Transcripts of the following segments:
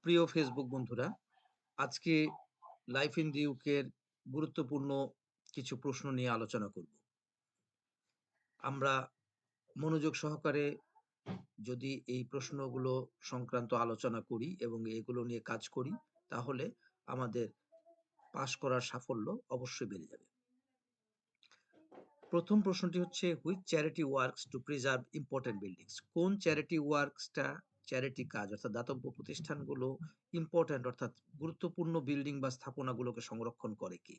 প্রিয় ফেসবুক বন্ধুরা, আজকে লাইফ ইন দি ইউকের গুরুত্বপূর্ণ কিছু প্রশ্ন নিয়ে আলোচনা করব। আমরা মনোযোগ সহকারে যদি এই প্রশ্নগুলো সংক্রান্ত আলোচনা করি এবং এগুলো নিয়ে কাজ করি, তাহলে আমাদের পাস করার সাফল্য অবশ্যই বেড়ে যাবে। প্রথম প্রশ্নটি হচ্ছে, which charity works to preserve important buildings? কোন চ্যারিটি ওয়ার্কসটা, চ্যারিটি কাজ অর্থাৎ দাতব্য প্রতিষ্ঠানগুলো ইম্পর্টেন্ট অর্থাৎ গুরুত্বপূর্ণ বিল্ডিং বা স্থাপনাগুলোকে সংরক্ষণ করে কি?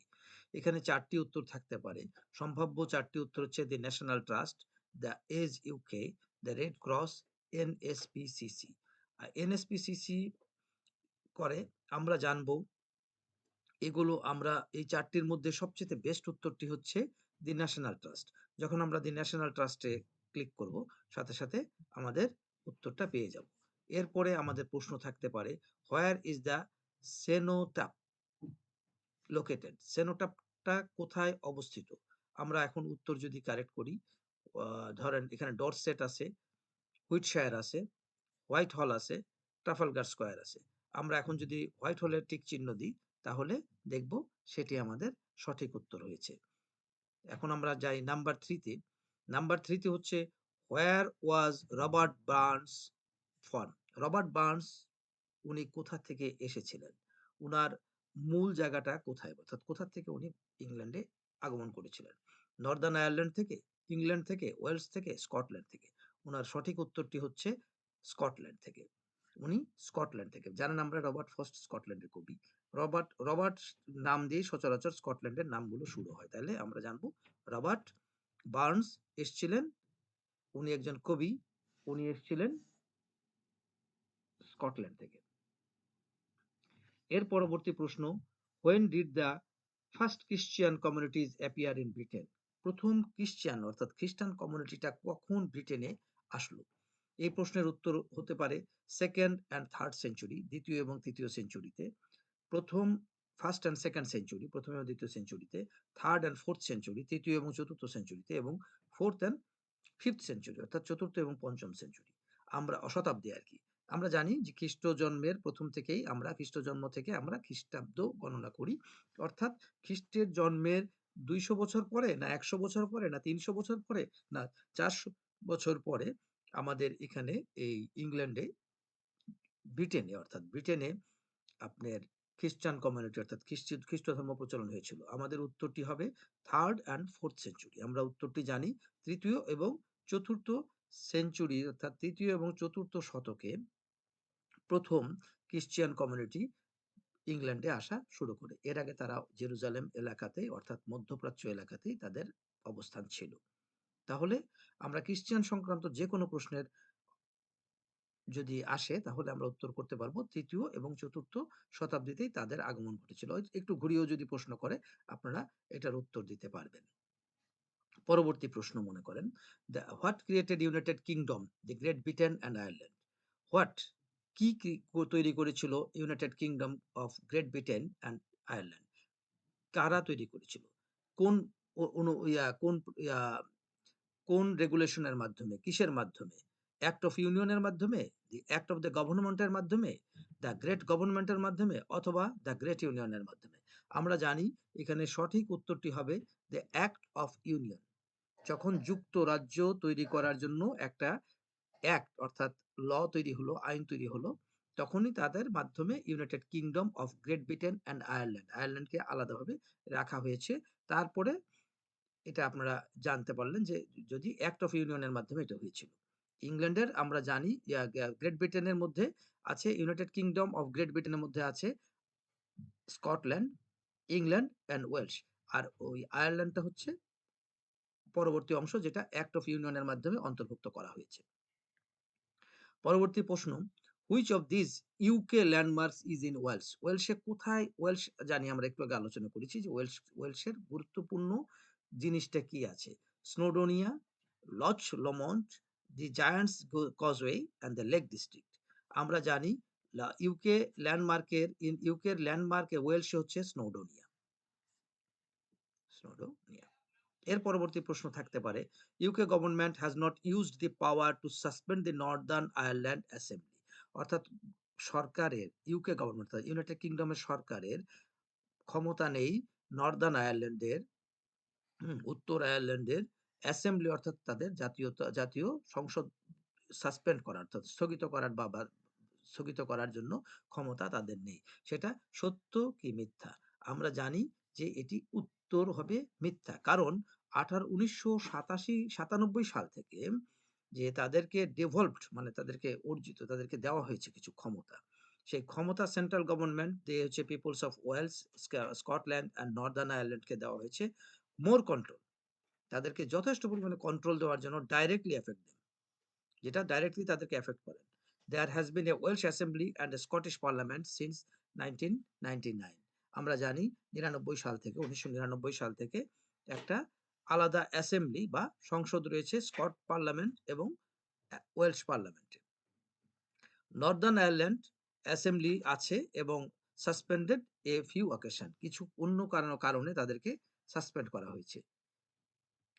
এখানে ৪ টি উত্তর থাকতে পারে। সম্ভাব্য ৪ টি উত্তর হচ্ছে the national trust, the age UK, the red cross, NSPCC. NSPCC করে আমরা জানবো এগুলো আমরা এই ৪ টির মধ্যে সবচাইতে বেস্ট উত্তরটি হচ্ছে দি ন্যাশনাল ট্রাস্ট। যখন আমরা দি ন্যাশনাল ট্রাস্টে ক্লিক করব, সাথে, সাথে আমাদের উত্তরটা পেয়ে যাব। এরপরে আমাদের প্রশ্ন থাকতে পারে, হোয়ার ইজ দ্য সেনোটাপ লোকেটেড? সেনোটাপটা কোথায় অবস্থিত? আমরা এখন উত্তর যদি কারেক্ট করি, ধরেন এখানে ডরসেট আছে, হুইটশায়ার আছে, হোয়াইট হল আছে, ট্রাফালগার স্কয়ার আছে। আমরা এখন যদি হোয়াইট হলের টিক চিহ্ন দিই, তাহলে দেখব সেটি আমাদের সঠিক উত্তর হয়েছে। এখন আমরা যাই নাম্বার 3 তে। নাম্বার 3 তে হচ্ছে, হোয়ার ওয়াজ রবার্ট বার্নস ফর্ন? রবার্ট বার্নস উনি কোথা থেকে এসেছিলেন? উনার মূল জায়গাটা কোথায়? অর্থাৎ কোথা থেকে উনি ইংল্যান্ডে আগমন করেছিলেন? নর্দার্ন আয়ারল্যান্ড থেকে, ইংল্যান্ড থেকে, ওয়েলস থেকে, স্কটল্যান্ড থেকে? উনার সঠিক উত্তরটি হচ্ছে স্কটল্যান্ড থেকে। উনি স্কটল্যান্ড থেকে। জানেন আমরা রবার্ট ফ্রস্ট স্কটল্যান্ডের কবি। রবার্ট নাম দিয়েই সচরাচর স্কটল্যান্ডের নামগুলো শুরু হয়। তাইলে আমরা জানব রবার্ট বার্নস এসছিলেন, উনি একজন কবি, উনি এসছিলেন স্কটল্যান্ড থেকে। এর পরবর্তী প্রশ্ন, when did the first Christian communities appear in Britain? প্রথম খ্রিস্টান অর্থাৎ খ্রিস্টান কমিউনিটিটা কখন ব্রিটেনে আসলো? এই প্রশ্নের উত্তর হতে পারে সেকেন্ড অ্যান্ড থার্ড সেঞ্চুরি, দ্বিতীয় এবং তৃতীয় সেঞ্চুরিতে। প্রথম ফার্স্ট অ্যান্ড সেকেন্ড সেঞ্চুরি, প্রথম এবং দ্বিতীয় সেঞ্চুরিতে। থার্ড অ্যান্ড ফোর্থ সেঞ্চুরি, তৃতীয় এবং চতুর্থ সেঞ্চুরিতে। এবং ফোর্থ অ্যান্ড ফিফথ সেঞ্চুরি অর্থাৎ চতুর্থ এবং পঞ্চম সেঞ্চুরি, আমরা শতাব্দী আর কি। আমরা জানি যে খ্রিস্ট জন্মের প্রথম থেকেই আমরা খ্রিস্ট জন্ম থেকে আমরা খ্রিস্টাব্দ গণনা করি, অর্থাৎ খ্রিস্টের জন্মের ২০০ বছর পরে, না ১০০ বছর পরে, না ৩০০ বছর পরে, না ৪০০ বছর পরে আমাদের এখানে এই ইংল্যান্ডে, ব্রিটেনে অর্থাৎ ব্রিটেনে আপনার খ্রিস্টান কমিউনিটি অর্থাৎ খ্রিস্ট ধর্ম প্রচলন হয়েছিল। আমাদের উত্তরটি হবে থার্ড অ্যান্ড ফোর্থ সেঞ্চুরি। আমরা উত্তরটি জানি, তৃতীয় এবং চতুর্থ সেঞ্চুরি অর্থাৎ তৃতীয় এবং চতুর্থ শতকে প্রথম খ্রিস্টিয়ান কমিউনিটি ইংল্যান্ডে আসা শুরু করে। এর আগে তারা জেরুজালেম এলাকাতেই অর্থাৎ মধ্যপ্রাচ্য এলাকাতেই তাদের অবস্থান ছিল। তাহলে আমরা খ্রিস্টিয়ান সংক্রান্ত যে কোনো প্রশ্নের যদি আসে, তাহলে আমরা উত্তর করতে পারবো তৃতীয় এবং চতুর্থ শতাব্দীতেই তাদের আগমন ঘটেছিল। একটু ঘুরিয়েও যদি প্রশ্ন করে, আপনারা এটার উত্তর দিতে পারবেন। পরবর্তী প্রশ্ন মনে করেন, what created United kingdom, the great Britain and Ireland? What কি তৈরি করেছিল United Kingdom of Great Britain and Ireland? কারা তৈরি করেছিল? কোন অ- অনু ইয়া কোন ইয়া কোন রেগুলেশনের মাধ্যমে, কিসের মাধ্যমে? অ্যাক্ট অফ ইউনিয়নের মাধ্যমে, দি অ্যাক্ট অফ দ্য গভর্নমেন্টের মাধ্যমে, দ্য গ্রেট গভর্নমেন্টের মাধ্যমে, অথবা দ্য গ্রেট ইউনিয়নের মাধ্যমে? আমরা জানি এখানে সঠিক উত্তরটি হবে দ্য অ্যাক্ট অফ ইউনিয়ন। যখন যুক্তরাজ্য তৈরি করার জন্য একটা অ্যাক্ট অর্থাৎ ল তৈরি হলো, আইন তৈরি হলো, তখনই তাদের মাধ্যমে United Kingdom of Great Britain and আয়ারল্যান্ডকে আলাদাভাবে রাখা হয়েছে। তারপরে এটা আপনারা জানতে পারলেন যে যদি অ্যাক্ট অফ ইউনিয়নের মাধ্যমে এটা হয়েছিল। ইংল্যান্ডের আমরা জানি গ্রেট ব্রিটেনের মধ্যে আছে, ইউনাইটেড কিংডম অফ গ্রেট ব্রিটেনের মধ্যে আছে স্কটল্যান্ড, ইংল্যান্ড অ্যান্ড ওয়েলস। আর ওই আয়ারল্যান্ডটা হচ্ছে পরবর্তী অংশ, যেটা অ্যাক্ট অফ ইউনিয়নের মাধ্যমে অন্তর্ভুক্ত করা হয়েছে। পরবর্তী প্রশ্ন, which of this UK landmarks is in Wales? ওয়েলসে কোথায়? ওয়েলস জানি, আমরা একটু আগে আলোচনা করেছি যে ওয়েলসের গুরুত্বপূর্ণ জিনিসটা কি আছে? Snowdonia, Loch Lomond, the Giants Causeway and the Lake District. আমরা জানি ইউকের ল্যান্ডমার্কে ওয়েলসে হচ্ছে স্নোডোনিয়া। এর পরবর্তী প্রশ্ন থাকতে পারে, UK government has not used the power to suspend the Northern Ireland assembly? অর্থাৎ সরকারের ইউকে গভর্নমেন্ট অর্থাৎ ইউনাইটেড কিংডমের সরকারের ক্ষমতা নেই নর্দার্ন আয়ারল্যান্ডের উত্তর আয়ারল্যান্ডের অ্যাসেম্বলি অর্থাৎ তাদের জাতীয় সংসদ সাসপেন্ড করার অর্থাৎ স্থগিত করার বা স্থগিত করার জন্য ক্ষমতা তাদের নেই। সেটা সত্য কি মিথ্যা? আমরা জানি যে এটি উত্তর হবে মিথ্যা। কারণ ১৯৯৭ সাল থেকে যে তাদেরকে ডেভলভড মানে তাদেরকে অর্জিত তাদেরকে দেওয়া হয়েছে কিছু ক্ষমতা। সেই ক্ষমতা সেন্ট্রাল গভর্নমেন্ট দিয়ে হচ্ছে peoples of Wales, Scotland and Northern আয়ারল্যান্ডকে দেওয়া হয়েছে মোর কন্ট্রোল। তাদেরকে যথেষ্ট পরিমাণে কন্ট্রোল দেওয়ার জন্য ডাইরেক্টলি এফেক্ট দেন। যেটা ডাইরেক্টলি তাদেরকে এফেক্ট করে। There has been a Welsh Assembly and a Scottish Parliament since 1999 আমরা জানি ৯৯ সাল থেকে ১৯৯৯ সাল থেকে একটা আলাদা অ্যাসেম্বলি বা সংসদ রয়েছে স্কট পার্লামেন্ট এবং ওয়েলশ পার্লামেন্টে। নর্দার্ন আয়ারল্যান্ড অ্যাসেম্বলি আছে এবং সাসপেন্ডেড এ ফিউ অকেশন কিছু অন্য কারণে তাদেরকে সাসপেন্ড করা হয়েছে।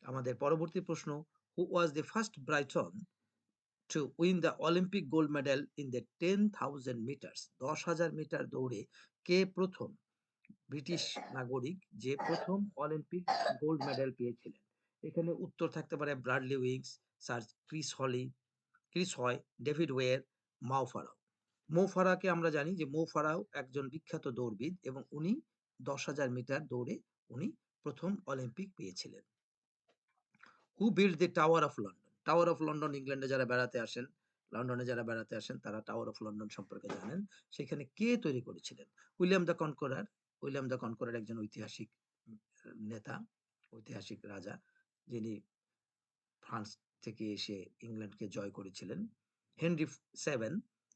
আমাদের পরবর্তী প্রশ্ন, who was the first Briton to win the Olympic gold medal in the 10,000 meters ১০,০০০ metre দৌড়ে কে প্রথম ব্রিটিশ নাগরিক যে প্রথম অলিম্পিক গোল্ড মেডেল পেয়েছিলেন? এখানে উত্তর থাকতে পারে ব্রাডলি উইংস, স্যার ক্রিস হয়, ডেভিড ওয়ের, মাও ফারাও। মো ফারাকে আমরা জানি যে মো ফারাও একজন বিখ্যাত দৌড়বিদ এবং উনি ১০,০০০ মিটার দৌড়ে উনি প্রথম অলিম্পিক পেয়েছিলেন। হু build the tower of London? Tower of London ইংল্যান্ডে যারা বেড়াতে আসেন, লন্ডনে যারা বেড়াতে আসেন তারা টাওয়ার অফ লন্ডন সম্পর্কে জানেন। সেখানে কে তৈরি করেছিলেন? William the Conqueror. William the Conqueror একজন ঐতিহাসিক নেতা, ঐতিহাসিক রাজা যিনি ফ্রান্স থেকে এসে ইংল্যান্ডকে জয় করেছিলেন। Henry 7,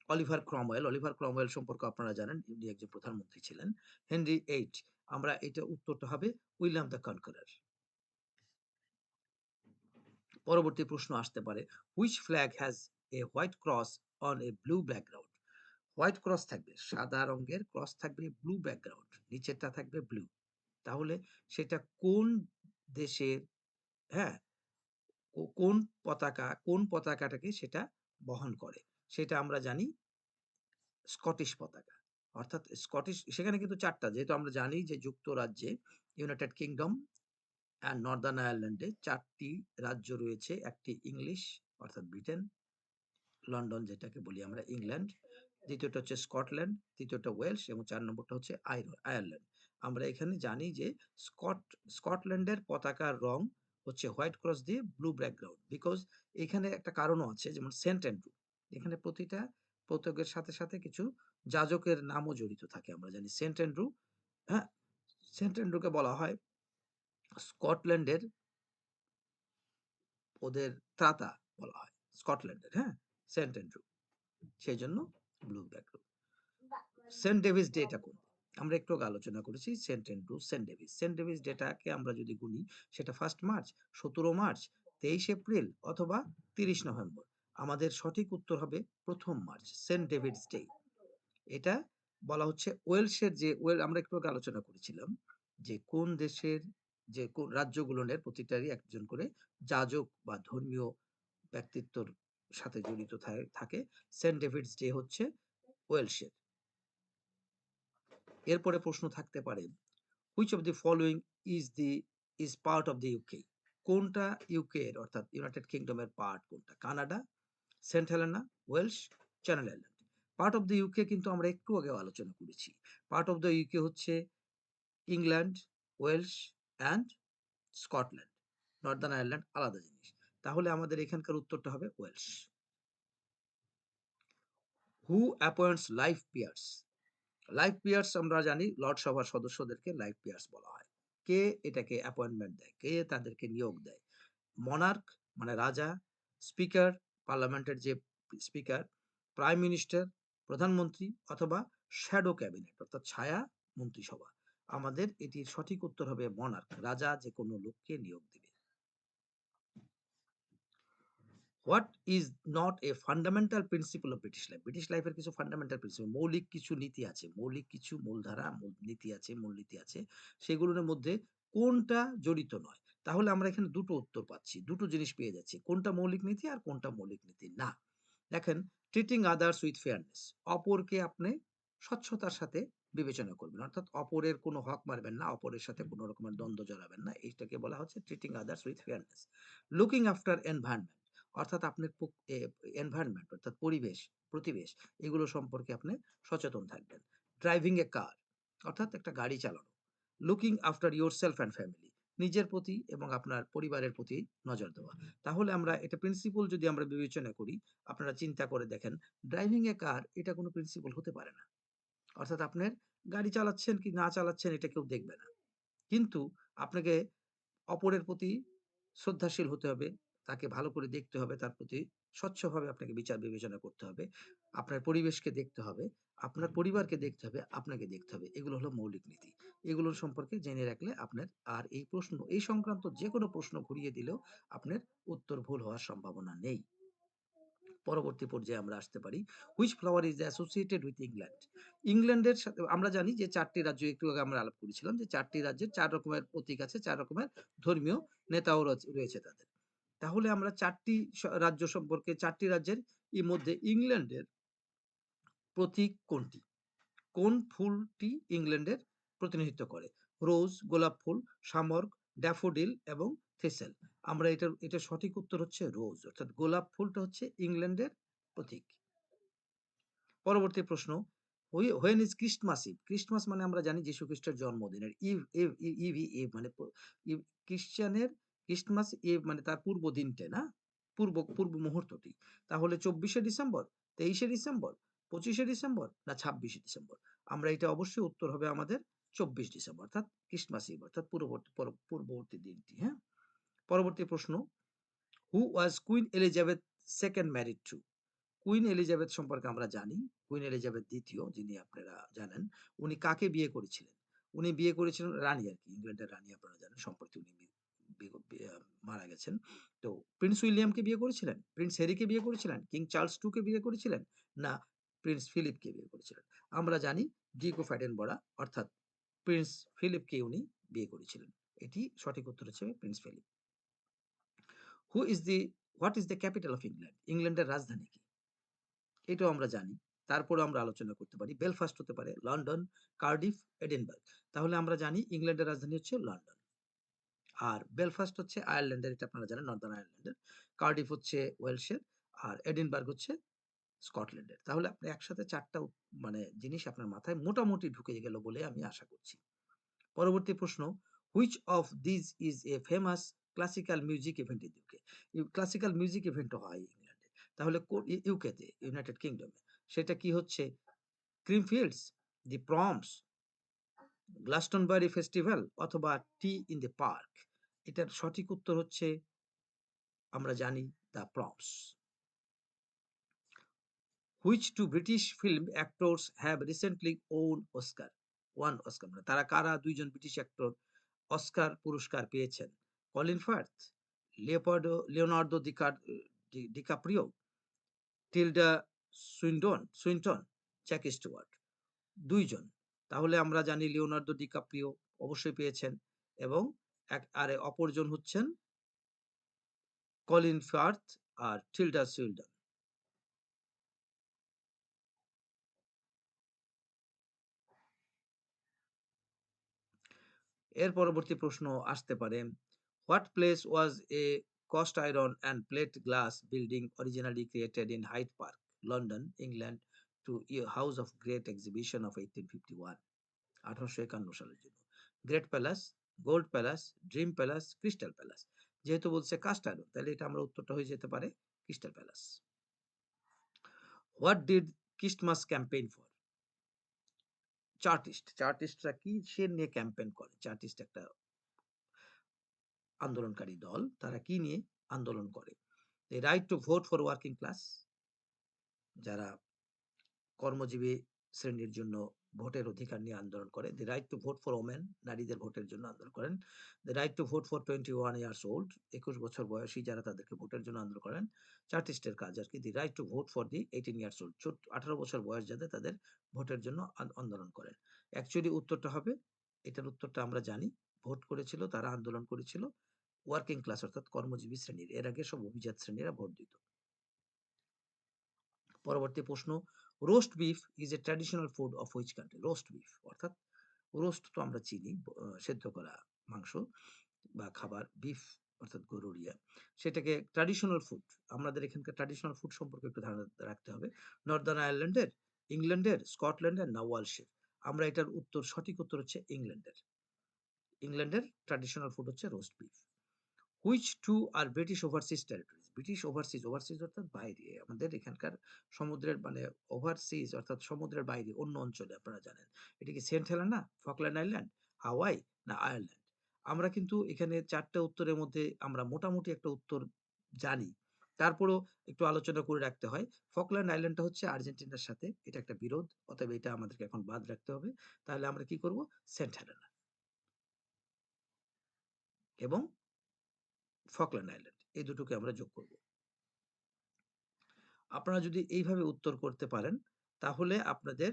Oliver Cromwell. Oliver Cromwell সম্পর্কে আপনারা জানেন উনি একজন প্রধানমন্ত্রী ছিলেন। হেনরি 8 আমরা এটা উত্তরটা হবে উইলিয়াম দ্য কনকরার। পরবর্তী প্রশ্ন আসতে পারে, which flag has a white cross on a blue background? White cross থাকবে, সাদা রঙের ক্রস থাকবে, ব্লু ব্যাকগ্রাউন্ড, নিচেরটা থাকবে ব্লু। তাহলে সেটা কোন দেশের, হ্যাঁ, কোন পতাকাটাকে সেটা বহন করে? সেটা আমরা জানি স্কটিশ পতাকা। অর্থাৎ স্কটিশ সেখানে কিন্তু ৪ টা যেহেতু আমরা জানি যে যুক্তরাজ্যে ইউনাইটেড কিংডম অ্যান্ড নর্দার্ন আয়ারল্যান্ডে ৪ টি রাজ্য রয়েছে। একটি ইংলিশ অর্থাৎ ব্রিটেন, লন্ডন যেটাকে বলি আমরা ইংল্যান্ড, দ্বিতীয়টা হচ্ছে স্কটল্যান্ড, তৃতীয়টা ওয়েলস এবং ৪ নম্বরটা হচ্ছে আয়ারল্যান্ড। আমরা এখানে জানি যে স্কটল্যান্ডের পতাকার রং হচ্ছে হোয়াইট ক্রস দিয়ে ব্লু ব্যাকগ্রাউন্ড। বিকজ এখানে একটা কারণও আছে যেমন সেন্ট অ্যান্ড্রু। এখানে প্রতিটা পতকের সাথে কিছু যাজকের নামও জড়িত থাকে। আমরা জানি সেন্ট অ্যান্ড্রু, হ্যাঁ? সেন্ট অ্যান্ড্রুকে বলা হয় স্কটল্যান্ডের ওদের ত্রাতা বলা হয়। স্কটল্যান্ডের, হ্যাঁ? Saint Andrew. সেজন্য ব্লু ব্যাকগ্রাউন্ড। সেন্ট ডেভিস ডেটা কোন? আমরা একটু আগে আলোচনা করেছি Saint Andrew, Saint David's. Saint David's ডেটাকে আমরা যদি গুনি সেটা 1 মার্চ, ১৭ মার্চ, ২৩ এপ্রিল অথবা ৩০ নভেম্বর। আমাদের সঠিক উত্তর হবে ১ম মার্চ, সেন্ট ডেভিডস ডে। এটা বলা হচ্ছে ওয়েলসের যে আমরা একটু আগে আলোচনা করেছিলাম যে কোন দেশের যে কোন রাজ্যগুলোনের প্রতিটারই একজন করে যাজক বা ধর্মীয় ব্যক্তিত্বর সাথে জড়িত থাকে। সেন্ট ডেভিডস ডে হচ্ছে ওয়েলসের। এরপরে প্রশ্ন থাকতে পারে, which of the following is part of the UK? কোনটা ইউকে এর অর্থাৎ ইউনাইটেড কিংডমের পার্ট কোনটা? Canada, Saint Helena, Wales, Channel Island. Part of the UK কিন্তু আমরা একটু আগেও আলোচনা করেছি। পার্ট অফ দ্য ইউকে হচ্ছে England, Wales and Scotland. Northern Ireland আলাদা জিনিস। তাহলে আমাদের এখানকার উত্তরটা হবে Wales. Who appoints life peers? Life peers আমরা জানি লর্ড সভার সদস্যদেরকে লাইফ পিয়ার্স বলা হয়। কে এটাকে অ্যাপয়েন্টমেন্ট দেয়? কে তাদেরকে নিয়োগ দেয়? মনার্ক মানে রাজা, স্পিকার পার্লামেন্টের যে স্পিকার, প্রাইম মিনিস্টার প্রধানমন্ত্রী অথবা শ্যাডো ক্যাবিনেট অর্থাৎ ছায়া মন্ত্রিসভা। আমাদের এটির সঠিক উত্তর হবে মনার্ক, রাজা যে কোনো লোককে নিয়োগ দিবে। What is not a fundamental principle of British life? British লাইফের কিছু ফান্ডামেন্টাল প্রিন্সিপল, মৌলিক কিছু নীতি আছে, মৌলিক কিছু মূলধারা নীতি আছে, মূলনীতি আছে। সেগুলোর মধ্যে কোনটা জড়িত নয়? তাহলে আমরা এখানে দুটো উত্তর পাচ্ছি, দুটো জিনিস পেয়ে যাচ্ছি। কোনটা মৌলিক নীতি আর কোনটা মৌলিক নীতি না। দেখেন ট্রিটিং আদার্স উইথ ফেয়ারনেস, অপরকে আপনি স্বচ্ছতার সাথে বিবেচনা করবেন, অর্থাৎ অপরের কোনো হক মারবেন না, অপরের সাথে কোনো রকমের দ্বন্দ্ব জড়াবেন না, এইটাকে বলা হচ্ছে treating others with fairness. Looking after environment, অর্থাৎ আপনার এনভায়রনমেন্ট অর্থাৎ পরিবেশ, প্রতিবেশ, এগুলো সম্পর্কে আপনি সচেতন থাকবেন। ড্রাইভিং এ কার, অর্থাৎ একটা গাড়ি চালানো। Looking after your self and family, নিজের প্রতি এবং আপনার পরিবারের প্রতি নজর দেওয়া। তাহলে আমরা এটা প্রিন্সিপল যদি আমরা বিবেচনা করি, আপনারা চিন্তা করে দেখেন, ড্রাইভিং এ কার এটা কোনো প্রিন্সিপল হতে পারে না। অর্থাৎ আপনার গাড়ি চালাচ্ছেন কি না চালাচ্ছেন এটা কেউ দেখবে না। কিন্তু আপনাকে অপরের প্রতি শ্রদ্ধাশীল হতে হবে, তাকে ভালো করে দেখতে হবে, তার প্রতি স্বচ্ছভাবে আপনাকে বিচার বিবেচনা করতে হবে। আপনার পরিবেশকে দেখতে হবে, আপনার পরিবারকে দেখতে হবে, আপনাকে দেখতে হবে। এগুলো হলো মৌলিক নীতি। এগুলোর সম্পর্কে জেনে রাখলে আপনার আর এই প্রশ্ন, এই সংক্রান্ত যেকোনো প্রশ্ন ঘুরিয়ে দিলেও আপনার উত্তর ভুল হওয়ার সম্ভাবনা নেই। পরবর্তী পর্যায়ে আমরা আসতে পারি, which flower is associated with England. ইংল্যান্ডের সাথে আমরা জানি যে ৪ টি রাজ্য, একটু আগে আমরা আলাপ করেছিলাম যে ৪ টি রাজ্যের ৪ রকমের প্রতীক আছে, ৪ রকমের ধর্মীয় নেতাও রয়েছে তাদের। তাহলে আমরা ৪ টি রাজ্য সম্পর্কে, ৪ টি রাজ্যের মধ্যে ইংল্যান্ডের প্রতীক কোনটি? কোন ফুলটি ইংল্যান্ডের প্রতিনিধিত্ব করে? রোজ, গোলাপ ফুল, শামর্ক, ড্যাফোডিল এবং থেসেল। আমরা এটার সঠিক উত্তর হচ্ছে রোজ, অর্থাৎ গোলাপ ফুলটা হচ্ছে ইংল্যান্ডের প্রতীক। পরবর্তী প্রশ্ন, when is Christmas Eve? Christmas মানে আমরা জানি যীশু খ্রিস্টের জন্মদিনের। ইভ ইভ ইভ ইভ মানে খ্রিস্টানের ক্রিস্টমাস ইভ মানে তার পূর্ব দিনটে না, পূর্ব মুহূর্তটি। তাহলে ২৪শে ডিসেম্বর, ২৩শে ডিসেম্বর, ২৫শে ডিসেম্বর না ২৬শে ডিসেম্বর? আমরা এটা অবশ্যই উত্তর হবে আমাদের ২৪ ডিসেম্বর, অর্থাৎ ক্রিস্টমাস ইভ, অর্থাৎ পূর্ববর্তী দিনটি। হ্যাঁ, পরবর্তী প্রশ্ন, who was Queen Elizabeth second married to? Queen Elizabeth সম্পর্কে আমরা জানি, কুইন এলিজাবেথ দ্বিতীয়, যিনি আপনারা জানেন, উনি কাকে বিয়ে করেছিলেন? উনি বিয়ে করেছিলেন রানী আরকি, ইংল্যান্ডের রানী, আপনারা জানেন সম্প্রতি উনি মারা গেছেন। তো প্রিন্স উইলিয়ামকে বিয়ে করেছিলেন, প্রিন্স হ্যারিকে বিয়ে করেছিলেন, কিং চার্লস 2 কে বিয়ে করেছিলেন, না প্রিন্স ফিলিপকে বিয়ে করেছিলেন? আমরা জানি ডিগো ফ্যাডেনবরা অর্থাৎ প্রিন্স ফিলিপকে উনি বিয়ে করেছিলেন। এটি সঠিক উত্তর হচ্ছে Prince Philip. Who is the what is the capital of England? ইংল্যান্ডের রাজধানী কি? এটাও আমরা জানি। তারপরেও আমরা আলোচনা করতে পারি। বেলফাস্ট হতে পারে, লন্ডন, কার্ডিফ, এডিনবার্গ। তাহলে আমরা জানি ইংল্যান্ডের রাজধানী হচ্ছে লন্ডন। আর বেলফাস্ট হচ্ছে আয়ারল্যান্ডের, এটা আপনারা জানেন, নর্দার্ন আয়ারল্যান্ডের। কার্ডিফ হচ্ছে ওয়েলসের, আর এডিনবার্গ হচ্ছে স্কটল্যান্ডের। তাহলে আপনি একসাথে ৪ টা মানে জিনিস আপনার মাথায় মোটামুটি ঢুকে গেল বলে আমি আশা করছি। পরবর্তী প্রশ্ন, which of this is a famous classical music event in UK? Classical music ইভেন্টও হয় ইংল্যান্ডে। তাহলে ইউকেতে, ইউনাইটেড কিংডমে। সেটা কি হচ্ছে? ক্রিমফিল্ডস, দি প্রমস, গ্লাস্টনবারি ফেস্টিভ্যাল অথবা টি ইন দ্য পার্ক? এটার সঠিক উত্তর হচ্ছে আমরা জানি the Proms. Which two British film actors have recently won Oscar, মানে তারা কারা ২ জন ব্রিটিশ অ্যাক্টর অস্কার পুরস্কার পেয়েছেন? Colin Firth, Leonardo DiCaprio, Tilda Swinton, Jack Stewart. ২ জন। তাহলে আমরা জানি লিওনার্দো ডিকাপ্রিও অবশ্যই পেয়েছেন, এবং অপরজন হচ্ছেন কলিন ফার্থ আর টিলডা সুইনটন। এর পরবর্তী প্রশ্ন আসতে পারে, what place was A cast iron and plate glass building originally created in Hyde Park, London, England to a house of great exhibition of 1851? 1851 সালের জন্য। Great প্যালাস, gold প্যালাস, dream প্যালাস, crystal প্যালাস। যেহেতু বলছে cast iron, তাহলে এটা আমরা উত্তরটা হয়ে যেতে পারে Crystal Palace. What did Christmas campaign for? চার্টিস্টরা কিসের নিয়ে ক্যাম্পেইন করে? চার্টিস্ট একটা আন্দোলনকারী দল, তারা কি নিয়ে আন্দোলন করে? The right to vote for working class, যারা কর্মজীবী শ্রেণীর জন্য ভোটের অধিকার নিয়ে আন্দোলন করে। The right to vote for women, নারীদের ভোটের জন্য আন্দোলন করেন। The right to vote for 21 years old, ২১ বছর বয়সী যারা, তাদেরকে ভোটের জন্য আন্দোলন করেন। চার্টিস্টের কাজ আরকি। The right to vote for the 18 years old, 18 বছর বয়স যাদের, তাদের ভোটের জন্য আন্দোলন করেন। অ্যাকচুয়ালি উত্তরটা হবে, এটার উত্তরটা আমরা জানি, ভোট করেছিল, তারা আন্দোলন করেছিল ওয়ার্কিং ক্লাস অর্থাৎ কর্মজীবী শ্রেণীর। এর আগে সব অভিজাত শ্রেণীরা ভোট দিত। পরবর্তী প্রশ্ন, roast beef is a traditional food of which country? Roast beef অর্থাৎ রোস্ট তো আমরা চিনি সেদ্ধ করা মাংস বা খাবার, বিফ অর্থাৎ গরুর ইয়া। সেটাকে ট্র্যাডিশনাল ফুড, আমাদের এখানকার ট্র্যাডিশনাল ফুড সম্পর্কে একটু ধারণা রাখতে হবে। নর্দার্ন আয়ারল্যান্ডের, ইংল্যান্ডের, স্কটল্যান্ডের না ওয়ালসের? আমরা এটার উত্তর, সঠিক উত্তর হচ্ছে ইংল্যান্ডের। ইংল্যান্ডের ট্র্যাডিশনাল ফুড হচ্ছে roast beef. Which two are British overseas territories? British overseas, overseas অর্থাৎ বাইরে, আমাদের এখানকার সমুদ্রের মানে ওভারসিজ অর্থাৎ সমুদ্রের বাইরে অন্য অঞ্চলে আপনারা জানেন। এটা কি সেন্ট হেলেনা, ফকল্যান্ড আইল্যান্ড, হাওয়াই না আয়ারল্যান্ড? আমরা কিন্তু এখানে ৪ টা উত্তরের মধ্যে আমরা মোটামুটি একটা উত্তর জানি। তারপরেও একটু আলোচনা করে রাখতে হয়। ফকল্যান্ড আইল্যান্ডটা হচ্ছে আর্জেন্টিনার সাথে, এটা একটা বিরোধ। অতএব এটা আমাদেরকে এখন বাদ রাখতে হবে। তাহলে আমরা কি করব? সেন্ট হেলেনা এবং ফকল্যান্ড আইল্যান্ড এই দুটোকে আমরা যোগ করব। আপনারা যদি এইভাবে উত্তর করতে পারেন, তাহলে আপনাদের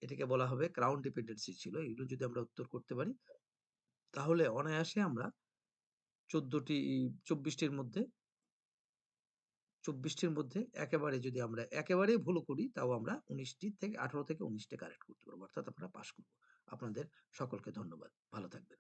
এটাকে বলা হবে ক্রাউন ডিপেন্ডেন্সি ছিল। এগুলো যদি আমরা উত্তর করতে পারি, তাহলে অনায়াসে আমরা ১৪ টি ২৪ টির মধ্যে ২৪ টির মধ্যে একেবারে যদি আমরা একেবারেই ভুলও করি, তাও আমরা ১৯ টি থেকে ১৮ থেকে ১৯ টা কারেক্ট করতে পারবো। অর্থাৎ আমরা পাস করব। আপনাদের সকলকে ধন্যবাদ। ভালো থাকবেন।